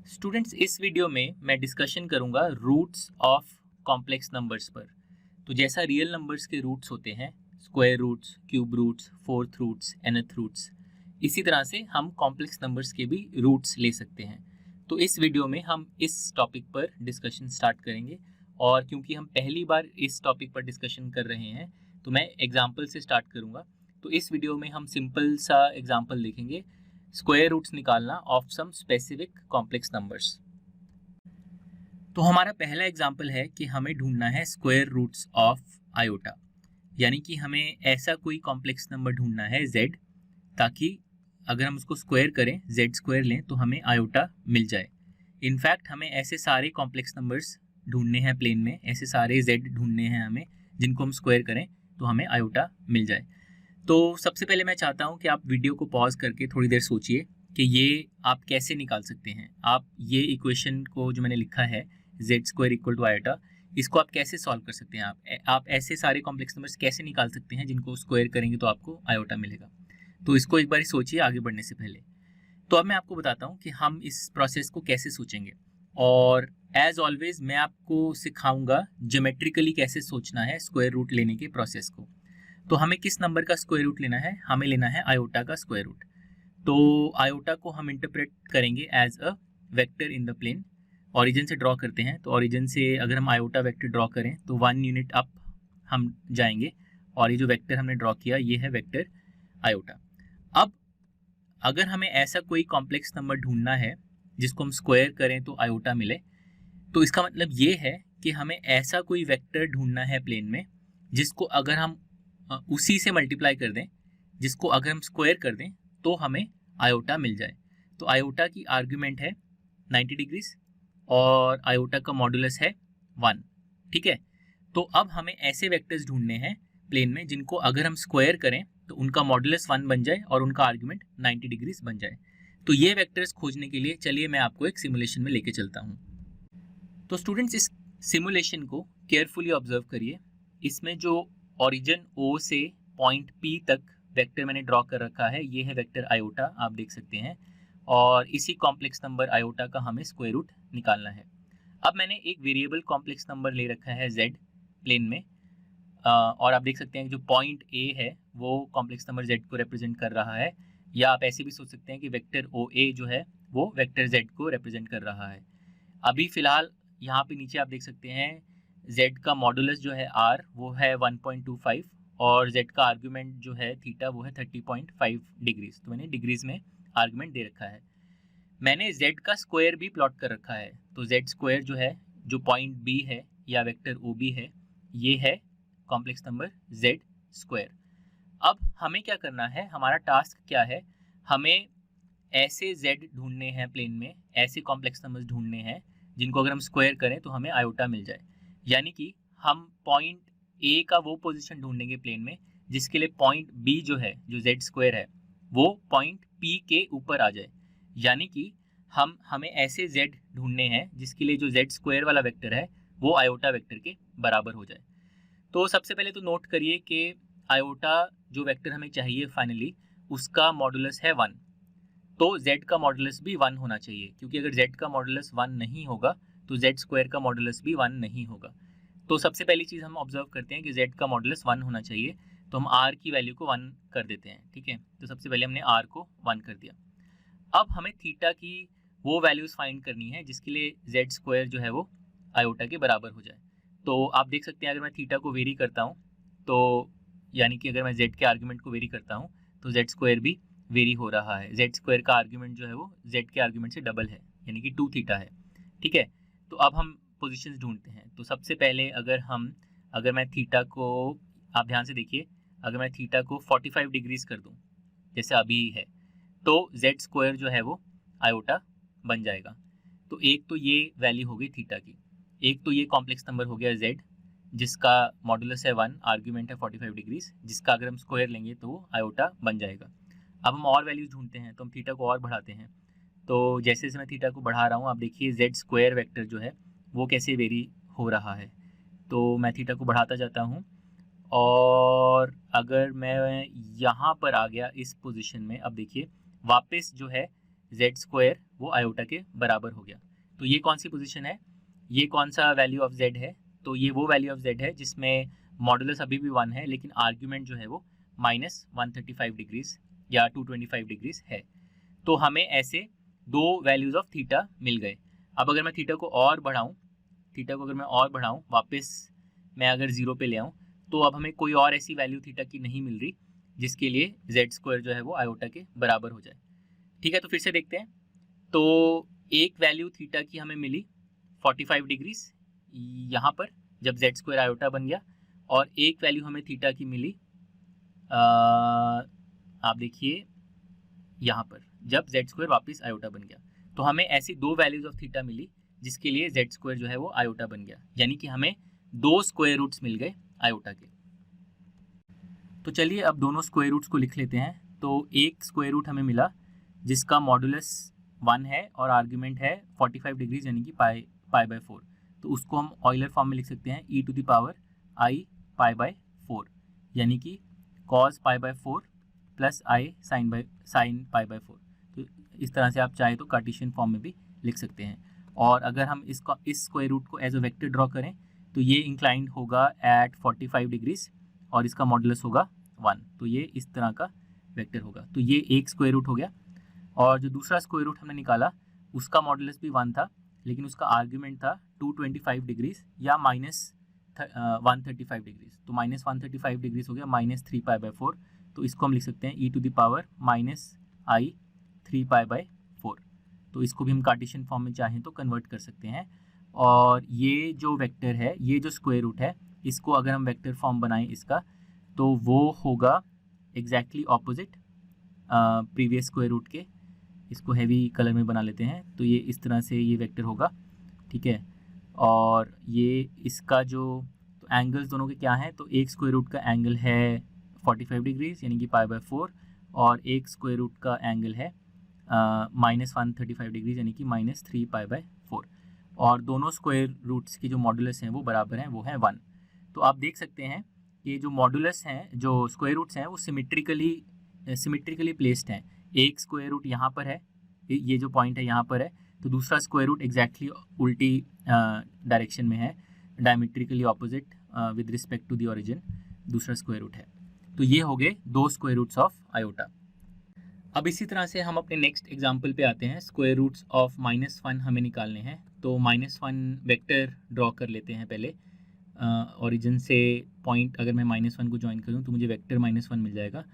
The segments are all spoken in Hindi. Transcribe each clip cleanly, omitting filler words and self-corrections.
स्टूडेंट्स, इस वीडियो में मैं डिस्कशन करूंगा रूट्स ऑफ कॉम्प्लेक्स नंबर्स पर। तो जैसा रियल नंबर्स के रूट्स होते हैं, square roots, cube roots, fourth roots, nth roots, इसी तरह से हम कॉम्प्लेक्स नंबर्स के भी रूट्स ले सकते हैं। तो इस वीडियो में हम इस टॉपिक पर डिस्कशन स्टार्ट करेंगे, और क्योंकि हम पहली बार इस टॉपिक पर डिस्कशन कर रहे हैं तो मैं एग्जाम्पल से स्टार्ट करूंगा। तो इस वीडियो में हम सिंपल सा एग्जाम्पल देखेंगे, स्क्वायर रूट्स निकालना of some specific complex numbers. तो हमारा पहला एग्जांपल है कि हमें ढूंढना है स्क्वायर रूट्स ऑफ आयोटा, यानी कि हमें ऐसा कोई कॉम्प्लेक्स नंबर ढूंढना है z, ताकि अगर हम उसको स्क्वायर करें, z स्क्वायर लें, तो हमें आयोटा मिल जाए। इनफैक्ट हमें ऐसे सारे कॉम्प्लेक्स नंबर्स ढूंढने हैं प्लेन में, ऐसे सारे z ढूंढने हैं हमें जिनको हम स्क्वायर करें तो हमें आयोटा मिल जाए। तो सबसे पहले मैं चाहता हूं कि आप वीडियो को पॉज करके थोड़ी देर सोचिए कि ये आप कैसे निकाल सकते हैं। आप ये इक्वेशन को जो मैंने लिखा है z square equal to iota, इसको आप कैसे सॉल्व कर सकते हैं। आप ऐसे सारे कॉम्प्लेक्स नंबर्स कैसे निकाल सकते हैं जिनको स्क्वायर करेंगे तो आपको आयोटा मिलेगा। तो इसको एक बार सोचिए आगे बढ़ने से पहले। तो अब मैं आपको बताता हूँ कि हम इस प्रोसेस को कैसे सोचेंगे, और एज ऑलवेज मैं आपको सिखाऊंगा ज्योमेट्रिकली कैसे सोचना है स्क्वायर रूट लेने के प्रोसेस को। तो हमें किस नंबर का स्क्वायर रूट लेना है? हमें लेना है आयोटा का स्क्वायर रूट। तो आयोटा को हम इंटरप्रेट करेंगे as a vector in the plane. Origin से ड्रॉ करते हैं, तो ओरिजिन से अगर हम आयोटा वेक्टर ड्रॉ करें तो 1 यूनिट अप हम जाएंगे, और ये जो वेक्टर हमने ड्रॉ किया ये है वेक्टर आयोटा। अब अगर हमें ऐसा कोई कॉम्प्लेक्स नंबर ढूंढना है जिसको हम स्क्वायर करें तो आयोटा मिले, तो इसका मतलब ये है कि हमें ऐसा कोई वेक्टर ढूंढना है प्लेन में जिसको अगर हम उसी से मल्टीप्लाई कर दें, जिसको अगर हम स्क्वायर कर दें तो हमें आयोटा मिल जाए। तो आयोटा की आर्ग्यूमेंट है 90 डिग्रीज और आयोटा का मॉडुलस है 1। ठीक है, तो अब हमें ऐसे वेक्टर्स ढूंढने हैं प्लेन में जिनको अगर हम स्क्वायर करें तो उनका मॉडुलस 1 बन जाए और उनका आर्ग्यूमेंट 90 डिग्रीज बन जाए। तो ये वेक्टर्स खोजने के लिए चलिए मैं आपको एक सिमुलेशन में लेके चलता हूँ। तो स्टूडेंट्स, इस सिमुलेशन को केयरफुली ऑब्जर्व करिए। इसमें जो ओरिजिन O से पॉइंट P तक वेक्टर मैंने ड्रॉ कर रखा है, ये है वेक्टर आयोटा, आप देख सकते हैं, और इसी कॉम्प्लेक्स नंबर आयोटा का हमें स्क्वायर रूट निकालना है। अब मैंने एक वेरिएबल कॉम्प्लेक्स नंबर ले रखा है z प्लेन में, और आप देख सकते हैं कि जो पॉइंट A है वो कॉम्प्लेक्स नंबर z को रिप्रेजेंट कर रहा है, या आप ऐसे भी सोच सकते हैं कि वेक्टर OA जो है वो वेक्टर z को रिप्रेजेंट कर रहा है। अभी फिलहाल यहाँ पे नीचे आप देख सकते हैं z का मॉडुलस जो है r वो है 1.25, और z का आर्ग्यूमेंट जो है थीटा वो है 30.5 डिग्रीज। तो मैंने डिग्रीज में आर्ग्यूमेंट दे रखा है। मैंने z का स्क्वायर भी प्लॉट कर रखा है, तो z स्क्वायर जो है, जो पॉइंट B है या वेक्टर OB है, ये है कॉम्प्लेक्स नंबर z स्क्वायर। अब हमें क्या करना है, हमारा टास्क क्या है, हमें ऐसे z ढूंढने हैं प्लेन में, ऐसे कॉम्प्लेक्स नंबर्स ढूंढने हैं जिनको अगर हम स्क्वायर करें तो हमें आयोटा मिल जाए। यानी कि हम पॉइंट A का वो पोजीशन ढूंढेंगे प्लेन में जिसके लिए पॉइंट B जो है, जो z स्क्वायर है, वो पॉइंट P के ऊपर आ जाए। यानी कि हमें ऐसे z ढूंढने हैं जिसके लिए जो z स्क्वायर वाला वेक्टर है वो आयोटा वेक्टर के बराबर हो जाए। तो सबसे पहले तो नोट करिए कि आयोटा जो वेक्टर हमें चाहिए फाइनली, उसका मॉडुलस है 1। तो z का मॉडुलस भी 1 होना चाहिए, क्योंकि अगर z का मॉडुलस 1 नहीं होगा तो z स्क्वायर का मॉडुलस भी 1 नहीं होगा। तो सबसे पहली चीज़ हम ऑब्जर्व करते हैं कि z का मॉडुलस 1 होना चाहिए, तो हम r की वैल्यू को 1 कर देते हैं। ठीक है, तो सबसे पहले हमने r को 1 कर दिया। अब हमें थीटा की वो वैल्यूज़ फाइंड करनी है जिसके लिए z स्क्वायर जो है वो आयोटा के बराबर हो जाए। तो आप देख सकते हैं अगर मैं थीटा को वेरी करता हूँ, तो यानी कि अगर मैं z के आर्ग्यूमेंट को वेरी करता हूँ तो z स्क्वायर भी वेरी हो रहा है। z स्क्वायर का आर्ग्यूमेंट जो है वो z के आर्ग्यूमेंट से डबल है, यानी कि 2 थीटा है। ठीक है, तो अब हम पोजीशंस ढूंढते हैं। तो सबसे पहले अगर मैं थीटा को, आप ध्यान से देखिए, अगर मैं थीटा को 45 डिग्रीज कर दूं जैसे अभी है, तो z स्क्वायर जो है वो आयोटा बन जाएगा। तो एक तो ये वैल्यू हो गई थीटा की, एक तो ये कॉम्प्लेक्स नंबर हो गया z जिसका मॉडुलस है 1, आर्ग्यूमेंट है 45 डिग्रीज, जिसका अगर हम स्क्वायर लेंगे तो वो आयोटा बन जाएगा। अब हम और वैल्यूज ढूंढते हैं, तो हम थीटा को और बढ़ाते हैं। तो जैसे जैसे मैं थीटा को बढ़ा रहा हूँ, आप देखिए z स्क्वायर वेक्टर जो है वो कैसे वेरी हो रहा है। तो मैं थीटा को बढ़ाता जाता हूँ, और अगर मैं यहाँ पर आ गया इस पोजीशन में, अब देखिए वापस जो है z स्क्वायर वो आयोटा के बराबर हो गया। तो ये कौन सी पोजीशन है, ये कौन सा वैल्यू ऑफ z है, तो ये वो वैल्यू ऑफ z है जिसमें मॉडुलस अभी भी 1 है लेकिन आर्ग्यूमेंट जो है वो -135 डिग्रीज या 225 डिग्रीज है। तो हमें ऐसे दो वैल्यूज़ ऑफ थीटा मिल गए। अब अगर मैं थीटा को और बढ़ाऊँ, वापस मैं अगर 0 पे ले आऊँ, तो अब हमें कोई और ऐसी वैल्यू थीटा की नहीं मिल रही जिसके लिए z² जो है वो आयोटा के बराबर हो जाए। ठीक है, तो फिर से देखते हैं। तो एक वैल्यू थीटा की हमें मिली 45 डिग्रीज यहाँ पर जब z² आयोटा बन गया, और एक वैल्यू हमें थीटा की मिली आप देखिए यहाँ पर जब z² वापस आयोटा बन गया। तो हमें ऐसी दो वैल्यूज ऑफ थीटा मिली जिसके लिए z² जो है वो आयोटा बन गया, यानी कि हमें दो स्क्वायर रूट्स मिल गए आयोटा के। तो चलिए अब दोनों स्क्वायर रूट्स को लिख लेते हैं। तो एक स्क्वायर रूट हमें मिला जिसका मॉडुलस 1 है और आर्ग्यूमेंट है 45 डिग्रीज यानी कि π/4। तो उसको हम ऑयलर फॉर्म में लिख सकते हैं e⁻i π/4 यानी कि cos π/4 प्लस i sin π/4। तो इस तरह से आप चाहे तो कार्टेशियन फॉर्म में भी लिख सकते हैं। और अगर हम इस स्क्वायर रूट को एज अ वेक्टर ड्रॉ करें तो ये इंक्लाइंड होगा एट 45 डिग्रीज और इसका मॉडुलस होगा 1। तो ये इस तरह का वेक्टर होगा। तो ये एक स्क्वायर रूट हो गया। और जो दूसरा स्क्वायर रूट हमने निकाला उसका मॉडुलस भी 1 था लेकिन उसका आर्ग्यूमेंट था 225 डिग्रीज या -135 डिग्रीज। तो -135 डिग्रीज हो गया -3π/4। तो इसको हम लिख सकते हैं e⁻−i 3π/4। तो इसको भी हम कार्टेशियन फॉर्म में चाहें तो कन्वर्ट कर सकते हैं। और ये जो वेक्टर है, ये जो स्क्वायर रूट है, इसको अगर हम वेक्टर फॉर्म बनाएं इसका, तो वो होगा exactly opposite previous square root के। इसको हैवी कलर में बना लेते हैं। तो ये इस तरह से ये वेक्टर होगा, ठीक है। और ये इसका जो तो एंगल्स दोनों के क्या हैं, तो एक स्क्वायर रूट का एंगल है 45 डिग्रीज यानी कि π/4 और एक स्क्वायर रूट का एंगल है -135 डिग्रीज यानी कि -3π/4। और दोनों स्क्वायर रूट्स की जो मॉडुलस हैं वो बराबर हैं, वो है 1। तो आप देख सकते हैं कि जो मॉडुलस हैं, जो स्क्वायर रूट्स हैं वो सिमेट्रिकली प्लेस्ड हैं। एक स्क्वायर रूट यहाँ पर है, ये जो पॉइंट है यहाँ पर है, तो दूसरा स्क्वायर रूट एग्जैक्टली उल्टी डायरेक्शन में है, diametrically opposite with respect to the origin दूसरा स्क्वायर रूट है। तो ये हो गए दो स्क्वायर रूट्स ऑफ आयोटा। अब इसी तरह से हम अपने नेक्स्ट एग्जाम्पल पे आते हैं। स्क्वायर रूट्स ऑफ -1 हमें निकालने हैं। तो -1 वेक्टर ड्रॉ कर लेते हैं पहले। ओरिजिन से पॉइंट अगर मैं -1 को ज्वाइन करूँ तो मुझे वेक्टर -1 मिल जाएगा।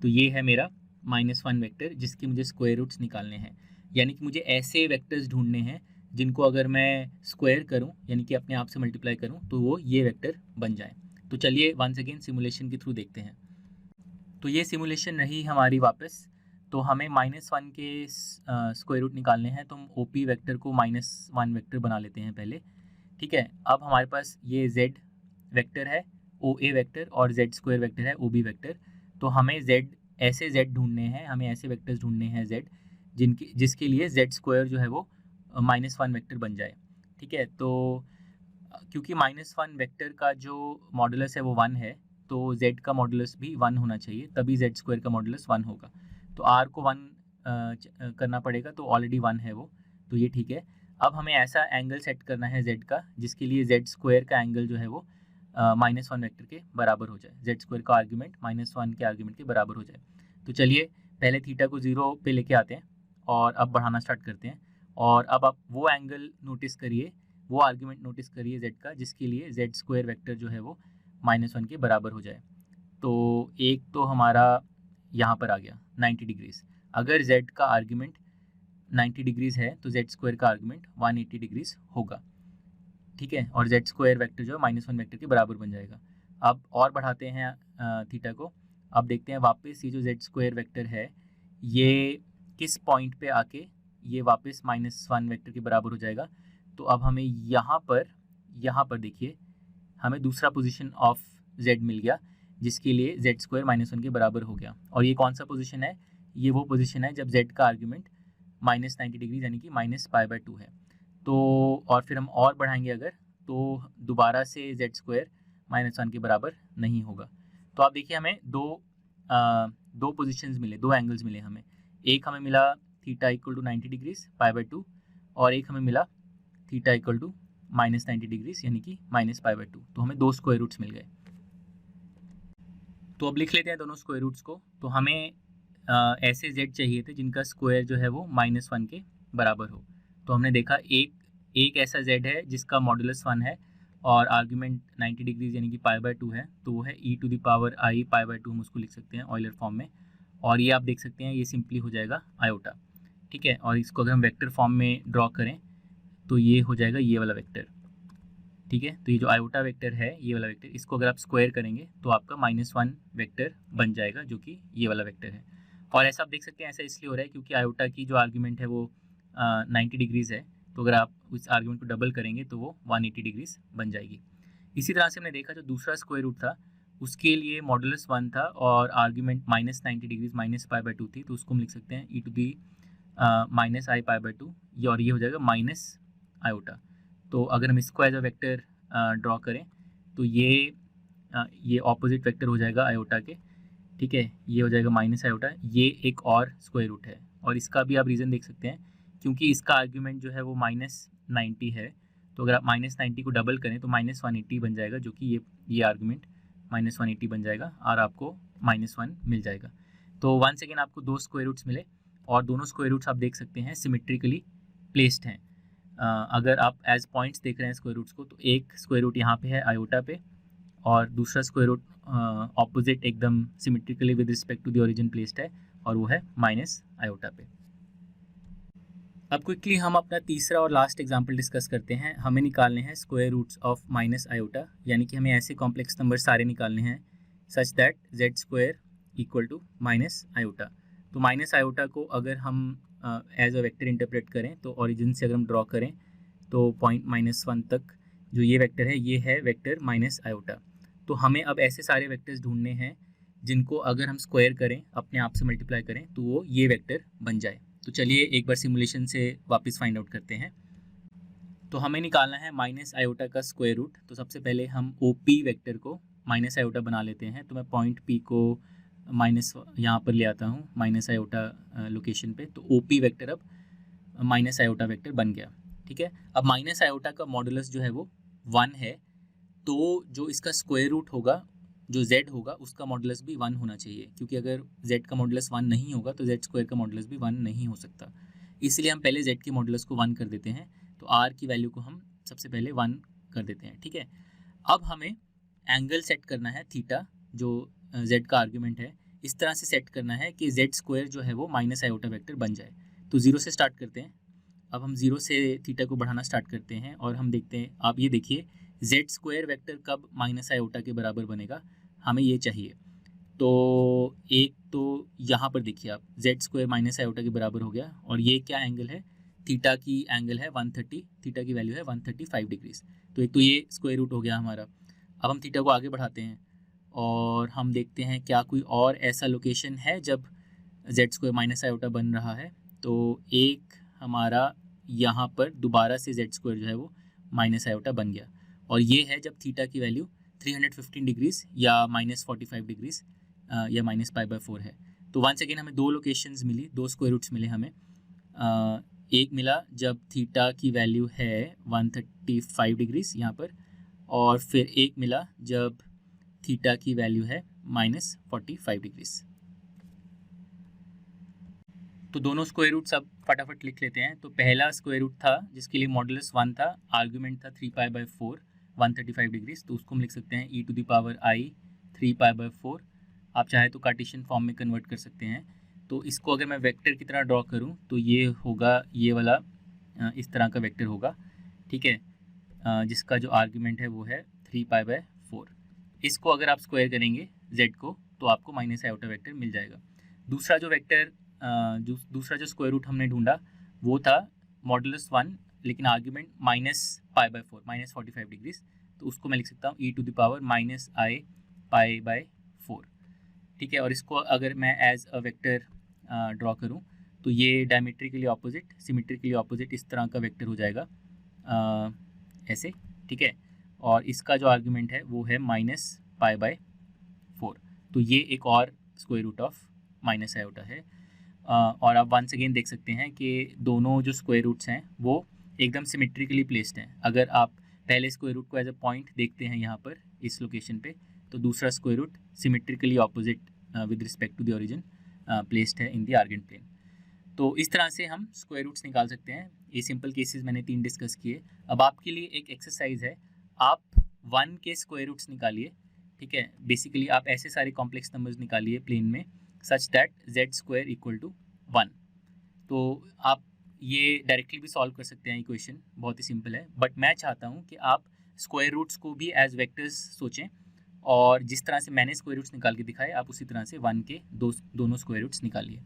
तो ये है मेरा -1 वेक्टर जिसके मुझे स्क्वायर रूट्स निकालने हैं। यानी कि मुझे ऐसे वेक्टर्स ढूंढने हैं जिनको अगर मैं स्क्वायर करूं यानी कि अपने आप से मल्टीप्लाई करूं तो वो ये वेक्टर बन जाए। तो चलिए वंस अगेन सिमुलेशन के थ्रू देखते हैं। तो ये सिमुलेशन रही हमारी वापस। तो हमें -1 के स्क्वायर रूट निकालने हैं, तो हम OP वेक्टर को -1 वेक्टर बना लेते हैं पहले, ठीक है। अब हमारे पास ये Z वेक्टर है, OA वेक्टर, और Z² वेक्टर है, OB वेक्टर। तो हमें ऐसे Z ढूंढने हैं, हमें ऐसे वेक्टर्स ढूंढने हैं Z जिसके लिए Z² जो है वो -1 वेक्टर बन जाए, ठीक है। तो क्योंकि -1 वेक्टर का जो मॉडुलस है वो 1 है, तो Z का मॉडुलस भी 1 होना चाहिए, तभी Z² का मॉडुलस 1 होगा। तो R को 1 करना पड़ेगा, तो ऑलरेडी 1 है वो, तो ये ठीक है। अब हमें ऐसा एंगल सेट करना है Z का जिसके लिए Z² का एंगल जो है वो -1 वेक्टर के बराबर हो जाए, Z² का आर्ग्यूमेंट -1 के आर्ग्यूमेंट के बराबर हो जाए। तो चलिए पहले थीटा को 0 पे लेके आते हैं और अब बढ़ाना स्टार्ट करते हैं। और अब आप वो एंगल नोटिस करिए, वो आर्ग्यूमेंट नोटिस करिए Z का जिसके लिए Z² वेक्टर जो है वो -1 के बराबर हो जाए। तो एक तो हमारा यहाँ पर आ गया 90 डिग्रीज। अगर Z का आर्ग्यूमेंट 90 डिग्रीज है तो Z² का आर्ग्यूमेंट 180 डिग्रीज होगा, ठीक है। और Z² वेक्टर जो है -1 वेक्टर के बराबर बन जाएगा। अब और बढ़ाते हैं थीटा को। अब देखते हैं वापस ये जो Z² वेक्टर है ये किस पॉइंट पे आके ये वापस -1 वेक्टर के बराबर हो जाएगा। तो अब हमें यहाँ पर देखिए हमें दूसरा पोजीशन ऑफ Z मिल गया जिसके लिए Z² -1 के बराबर हो गया। और ये कौन सा पोजीशन है, ये वो पोजीशन है जब Z का आर्ग्यूमेंट -90 डिग्री यानी कि -π/2 है। तो और फिर हम और बढ़ाएंगे अगर, तो दोबारा से Z² -1 के बराबर नहीं होगा। तो आप देखिए हमें दो पोजीशंस मिले, दो एंगल्स मिले हमें। एक हमें मिला theta equal to 90 degrees pi by 2, और एक हमें मिला थीटा इक्वल टू -90 डिग्रीज यानी कि माइनस पाई बाय 2। तो हमें दो स्क्वायर रूट्स मिल गए। तो अब लिख लेते हैं दोनों स्क्वायर रूट्स को। तो हमें ऐसे z चाहिए थे जिनका स्क्वायर जो है वो -1 के बराबर हो। तो हमने देखा एक ऐसा z है जिसका मॉडुलस 1 है और आर्ग्यूमेंट 90 डिग्रीज यानी कि पाई बाय 2 है, तो वो है e⁻i पाई बाय 2, हम उसको लिख सकते हैं ऑयलर फॉर्म में। और ये आप देख सकते हैं ये सिंपली हो जाएगा आयोटा, ठीक है। और इसको अगर हम वेक्टर फॉर्म में ड्रॉ करें तो ये हो जाएगा ये वाला वेक्टर, ठीक है। तो ये जो आयोटा वेक्टर है, ये वाला वेक्टर, इसको अगर आप स्क्वायर करेंगे तो आपका -1 वेक्टर बन जाएगा जो कि ये वाला वेक्टर है। और ऐसा आप देख सकते हैं, ऐसा इसलिए हो रहा है क्योंकि आयोटा की जो आर्ग्यूमेंट है वो 90 डिग्रीज़ है, तो अगर आप उस आर्ग्यूमेंट को डबल करेंगे तो वो 180 डिग्रीज़ बन जाएगी। इसी तरह से हमने देखा जो दूसरा स्क्वायर रूट था उसके लिए मॉडुलस 1 था और आर्ग्यूमेंट -90 डिग्रीज -π/2 थी, तो उसको हम लिख सकते हैं e⁻i π/2, ये और ये हो जाएगा माइनस आयोटा। तो अगर हम इसको एज अ वेक्टर ड्रॉ करें तो ये ऑपोजिट वेक्टर हो जाएगा आयोटा के, ठीक है। ये हो जाएगा माइनस आयोटा, ये एक और स्क्वायर रूट है और इसका भी आप रीज़न देख सकते हैं क्योंकि इसका आर्ग्यूमेंट जो है वो -90 है। तो अगर आप -90 को डबल करें तो -180 बन जाएगा, जो कि ये आर्ग्यूमेंट -180 बन जाएगा और आपको -1 मिल जाएगा। तो वंस अगेन आपको दो स्क्वायर रूट्स मिले और दोनों स्क्वायर रूट्स आप देख सकते हैं सिमेट्रिकली प्लेस्ड हैं। अगर आप एज पॉइंट्स देख रहे हैं स्क्वायर रूट्स को, तो एक स्क्वायर रूट यहाँ पे है आयोटा पे और दूसरा स्क्वायर रूट ऑपोजिट एकदम symmetrically with respect to the origin placed है और वो है माइनस आयोटा पे। अब क्विकली हम अपना तीसरा और लास्ट एग्जांपल डिस्कस करते हैं। हमें निकालने हैं square roots of minus iota, यानी कि हमें ऐसे कॉम्प्लेक्स नंबर सारे निकालने हैं such that z square equal to minus iota. तो माइनस आयोटा को अगर हम एज अ वेक्टर इंटरप्रेट करें तो ओरिजिन से अगर हम ड्रॉ करें तो पॉइंट -1 तक जो ये वेक्टर है ये है वेक्टर माइनस आयोटा। तो हमें अब ऐसे सारे वेक्टर्स ढूंढने हैं जिनको अगर हम स्क्वायर करें, अपने आप से मल्टीप्लाई करें, तो वो ये वेक्टर बन जाए। तो चलिए एक बार सिमुलेशन से वापस फाइंड आउट करते हैं। तो हमें निकालना है माइनस आयोटा का स्क्वायर रूट। तो सबसे पहले हम OP वेक्टर को माइनस आयोटा बना लेते हैं। तो मैं पॉइंट P को माइनस यहाँ पर ले आता हूँ माइनस आयोटा लोकेशन पे। तो OP वेक्टर अब माइनस आयोटा वेक्टर बन गया, ठीक है। अब माइनस आयोटा का मॉडुलस जो है वो 1 है, तो जो इसका स्क्वायर रूट होगा, जो z होगा, उसका मॉडुलस भी 1 होना चाहिए, क्योंकि अगर z का मॉडुलस 1 नहीं होगा तो z स्क्वायर का मॉडुलस भी 1 नहीं हो सकता। इसलिए हम पहले z के मॉडुलस को 1 कर देते हैं। तो r की वैल्यू को हम सबसे पहले 1 कर देते हैं, ठीक है। अब हमें एंगल सेट करना है थीटा, जो z का आर्ग्यूमेंट है, इस तरह से सेट करना है कि z स्क्वायर जो है वो माइनस आयोटा वेक्टर बन जाए। तो 0 से स्टार्ट करते हैं। अब हम 0 से थीटा को बढ़ाना स्टार्ट करते हैं और हम देखते हैं, आप ये देखिए z स्क्वायर वेक्टर कब माइनस आयोटा के बराबर बनेगा, हमें ये चाहिए। तो एक तो यहाँ पर देखिए आप z स्क्वायर माइनस आयोटा के बराबर हो गया और ये क्या एंगल है, थीटा की एंगल है 130, थीटा की वैल्यू है 135 डिग्रीज। तो एक तो ये स्क्वायर रूट हो गया हमारा। अब हम थीटा को आगे बढ़ाते हैं और हम देखते हैं क्या कोई और ऐसा लोकेशन है जब z स्क्वायर माइनस आयोटा बन रहा है। तो एक हमारा यहाँ पर दोबारा से z स्क्वायर जो है वो माइनस आयोटा बन गया और ये है जब थीटा की वैल्यू 315 डिग्रीज या -45 डिग्रीज या -π/4 है। तो वंस अगेन हमें दो लोकेशंस मिली, दो स्क्वायर रूट्स मिले हमें। एक मिला जब थीटा की वैल्यू है 135 डिग्रीज यहाँ पर, और फिर एक मिला जब थीटा की वैल्यू है -45 डिग्रीज। तो दोनों स्क्वायर रूट्स अब फटाफट लिख लेते हैं। तो पहला स्क्वायर रूट था जिसके लिए मॉडुलस 1 था, आर्ग्यूमेंट था 3π/4 135 डिग्रीज, तो उसको हम लिख सकते हैं e⁻i 3π/4। आप चाहे तो कार्टेशियन फॉर्म में कन्वर्ट कर सकते हैं। तो इसको अगर मैं वेक्टर की तरह ड्रॉ करूं तो ये होगा ये वाला इस तरह का वेक्टर होगा, ठीक है, जिसका जो आर्ग्यूमेंट है वो है 3π/4। इसको अगर आप स्क्वायर करेंगे z को तो आपको माइनस आयोटा वेक्टर मिल जाएगा। दूसरा जो वेक्टर दूसरा जो स्क्वायर रूट हमने ढूंढा वो था मॉडुलस 1, लेकिन आर्ग्यूमेंट -π/4 -45 डिग्रीज, तो उसको मैं लिख सकता हूँ e⁻i π/4, ठीक है। और इसको अगर मैं एज अ वेक्टर ड्रॉ करूँ तो ये डायमेट्रिकली ऑपोजिट, सिमेट्रिकली ऑपोजिट इस तरह का वेक्टर हो जाएगा ऐसे, ठीक है। और इसका जो आर्ग्यूमेंट है वो है -π/4। तो ये एक और square root of minus iota है। और आप वंस अगेन देख सकते हैं कि दोनों जो स्क्वायर रूट्स हैं वो एकदम सिमेट्रिकली प्लेस्ड हैं। अगर आप पहले स्क्वायर रूट को एज अ पॉइंट देखते हैं यहाँ पर इस लोकेशन पे, तो दूसरा square root symmetrically opposite with respect to the origin placed है इन द आर्गेंट प्लेन। तो इस तरह से हम स्क्वायर रूट्स निकाल सकते हैं। ये सिंपल केसेस मैंने 3 डिस्कस किए। अब आपके लिए एक एक्सरसाइज है, आप 1 के स्क्वायर रूट्स निकालिए। ठीक है, बेसिकली आप ऐसे सारे कॉम्प्लेक्स नंबर्स निकालिए प्लेन में such that z square equal to 1। तो आप ये डायरेक्टली भी सॉल्व कर सकते हैं इक्वेशन, बहुत ही सिंपल है। बट मैं चाहता हूँ कि आप स्क्वायर रूट्स को भी एज वेक्टर्स सोचें, और जिस तरह से मैंने स्क्वायर रूट्स निकाल के दिखाए आप उसी तरह से 1 के दोनों स्क्वायर रूट्स निकालिए।